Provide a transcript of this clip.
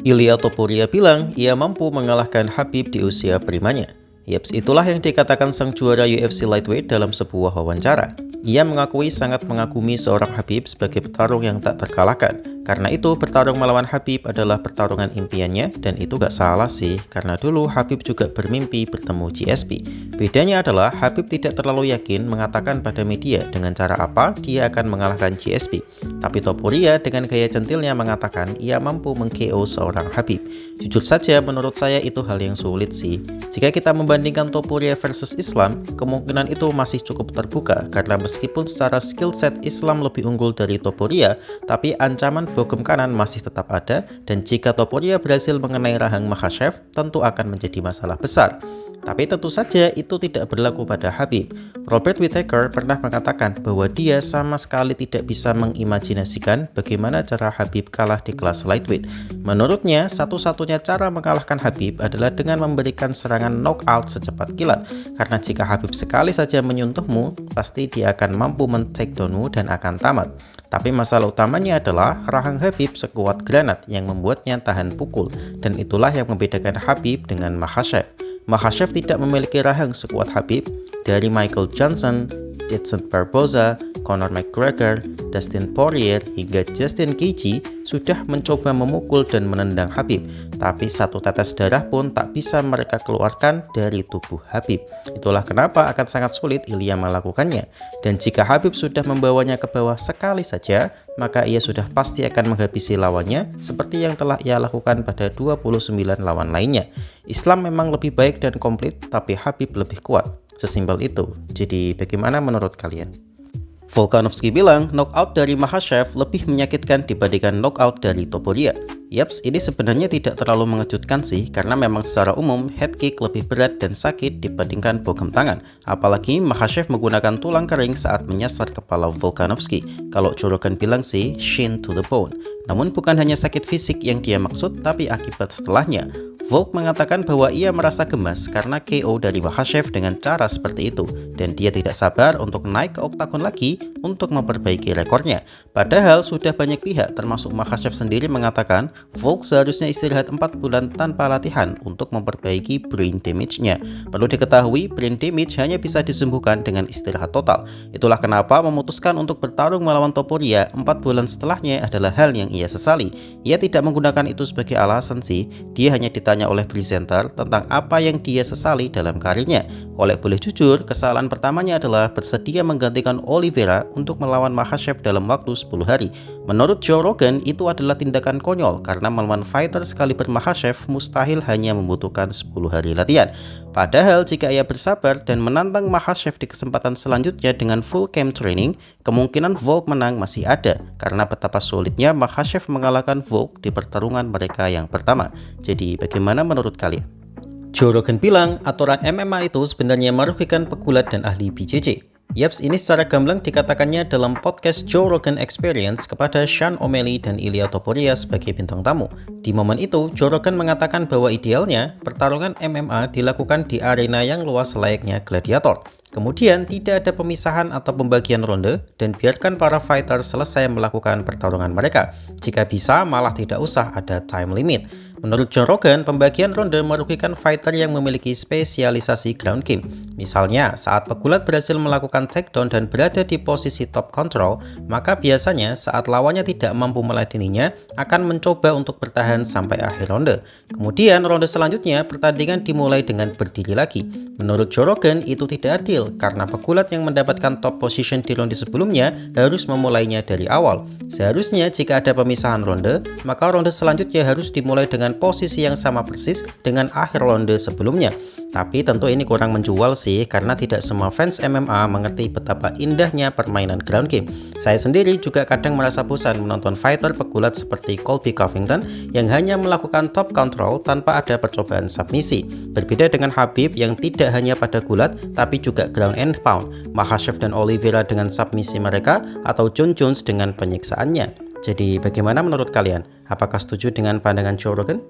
Ilia Topuria bilang ia mampu mengalahkan Khabib di usia primanya. Yaps, itulah yang dikatakan sang juara UFC Lightweight dalam sebuah wawancara. Ia mengakui sangat mengagumi seorang Khabib sebagai petarung yang tak terkalahkan. Karena itu, bertarung melawan Khabib adalah pertarungan impiannya, dan itu gak salah sih, karena dulu Khabib juga bermimpi bertemu GSP. Bedanya adalah Khabib tidak terlalu yakin mengatakan pada media dengan cara apa dia akan mengalahkan GSP. Tapi Topuria dengan gaya centilnya mengatakan ia mampu meng-KO seorang Khabib. Jujur saja, menurut saya itu hal yang sulit sih. Jika kita membandingkan Topuria versus Islam, kemungkinan itu masih cukup terbuka, karena meskipun secara skill set Islam lebih unggul dari Topuria, tapi ancaman bogem kanan masih tetap ada, dan jika Topuria berhasil mengenai rahang Makhachev, tentu akan menjadi masalah besar. Tapi tentu saja itu tidak berlaku pada Khabib. Robert Whittaker pernah mengatakan bahwa dia sama sekali tidak bisa mengimajinasikan bagaimana cara Khabib kalah di kelas lightweight. Menurutnya, satu-satunya cara mengalahkan Khabib adalah dengan memberikan serangan knockout secepat kilat. Karena jika Khabib sekali saja menyentuhmu, pasti dia akan mampu men-takedownmu dan akan tamat. Tapi masalah utamanya adalah rahang Khabib sekuat granat yang membuatnya tahan pukul, dan itulah yang membedakan Khabib dengan Makhachev. Makhachev tidak memiliki rahang sekuat Khabib. Dari Michael Johnson, Edson Barboza, Conor McGregor, Dustin Poirier, hingga Justin Gaethje sudah mencoba memukul dan menendang Khabib, tapi satu tetes darah pun tak bisa mereka keluarkan dari tubuh Khabib. Itulah kenapa akan sangat sulit Ilia melakukannya. Dan jika Khabib sudah membawanya ke bawah sekali saja, maka ia sudah pasti akan menghabisi lawannya seperti yang telah ia lakukan pada 29 lawan lainnya. Islam memang lebih baik dan komplit, tapi Khabib lebih kuat. Sesimpel itu. Jadi bagaimana menurut kalian? Volkanovski bilang knockout dari Makhachev lebih menyakitkan dibandingkan knockout dari Topuria. Yaps, ini sebenarnya tidak terlalu mengejutkan sih, karena memang secara umum head kick lebih berat dan sakit dibandingkan bogem tangan. Apalagi Makhachev menggunakan tulang kering saat menyasar kepala Volkanovski. Kalau Joe Rogan bilang sih shin to the bone. Namun bukan hanya sakit fisik yang dia maksud, tapi akibat setelahnya. Volk mengatakan bahwa ia merasa gemas karena KO dari Makhachev dengan cara seperti itu, dan dia tidak sabar untuk naik ke oktagon lagi untuk memperbaiki rekornya. Padahal sudah banyak pihak termasuk Makhachev sendiri mengatakan Volk seharusnya istirahat 4 bulan tanpa latihan untuk memperbaiki brain damage-nya. Perlu diketahui, brain damage hanya bisa disembuhkan dengan istirahat total. Itulah kenapa memutuskan untuk bertarung melawan Topuria 4 bulan setelahnya adalah hal yang ia sesali. Ia tidak menggunakan itu sebagai alasan sih, dia hanya ditanya oleh presenter tentang apa yang dia sesali dalam karirnya. Kalau boleh jujur, kesalahan pertamanya adalah bersedia menggantikan Oliveira untuk melawan Makhachev dalam waktu 10 hari. Menurut Joe Rogan, itu adalah tindakan konyol karena melawan fighter sekaliber Makhachev mustahil hanya membutuhkan 10 hari latihan. Padahal jika ia bersabar dan menantang Makhachev di kesempatan selanjutnya dengan full camp training, kemungkinan Volk menang masih ada karena betapa sulitnya Makhachev mengalahkan Volk di pertarungan mereka yang pertama. Jadi bagaimana menurut kalian? Joe Rogan bilang aturan MMA itu sebenarnya merugikan pegulat dan ahli BJJ. Yaps, ini secara gamblang dikatakannya dalam podcast Joe Rogan Experience kepada Sean O'Malley dan Ilia Topuria sebagai bintang tamu. Di momen itu, Joe Rogan mengatakan bahwa idealnya pertarungan MMA dilakukan di arena yang luas layaknya gladiator. Kemudian tidak ada pemisahan atau pembagian ronde dan biarkan para fighter selesai melakukan pertarungan mereka. Jika bisa, malah tidak usah ada time limit. Menurut Joe Rogan, pembagian ronde merugikan fighter yang memiliki spesialisasi ground game. Misalnya, saat pegulat berhasil melakukan takedown dan berada di posisi top control, maka biasanya saat lawannya tidak mampu meladeninya, akan mencoba untuk bertahan sampai akhir ronde. Kemudian ronde selanjutnya, pertandingan dimulai dengan berdiri lagi. Menurut Joe Rogan, itu tidak adil karena pegulat yang mendapatkan top position di ronde sebelumnya harus memulainya dari awal. Seharusnya jika ada pemisahan ronde, maka ronde selanjutnya harus dimulai dengan posisi yang sama persis dengan akhir ronde sebelumnya. Tapi tentu ini kurang menjual sih, karena tidak semua fans MMA mengerti betapa indahnya permainan ground game. Saya sendiri juga kadang merasa bosan menonton fighter pegulat seperti Colby Covington yang hanya melakukan top control tanpa ada percobaan submisi. Berbeda dengan Khabib yang tidak hanya pada gulat tapi juga ground and pound, Makhachev dan Oliveira dengan submisi mereka, atau Jon Jones dengan penyiksaannya. Jadi bagaimana menurut kalian? Apakah setuju dengan pandangan Joe Rogan?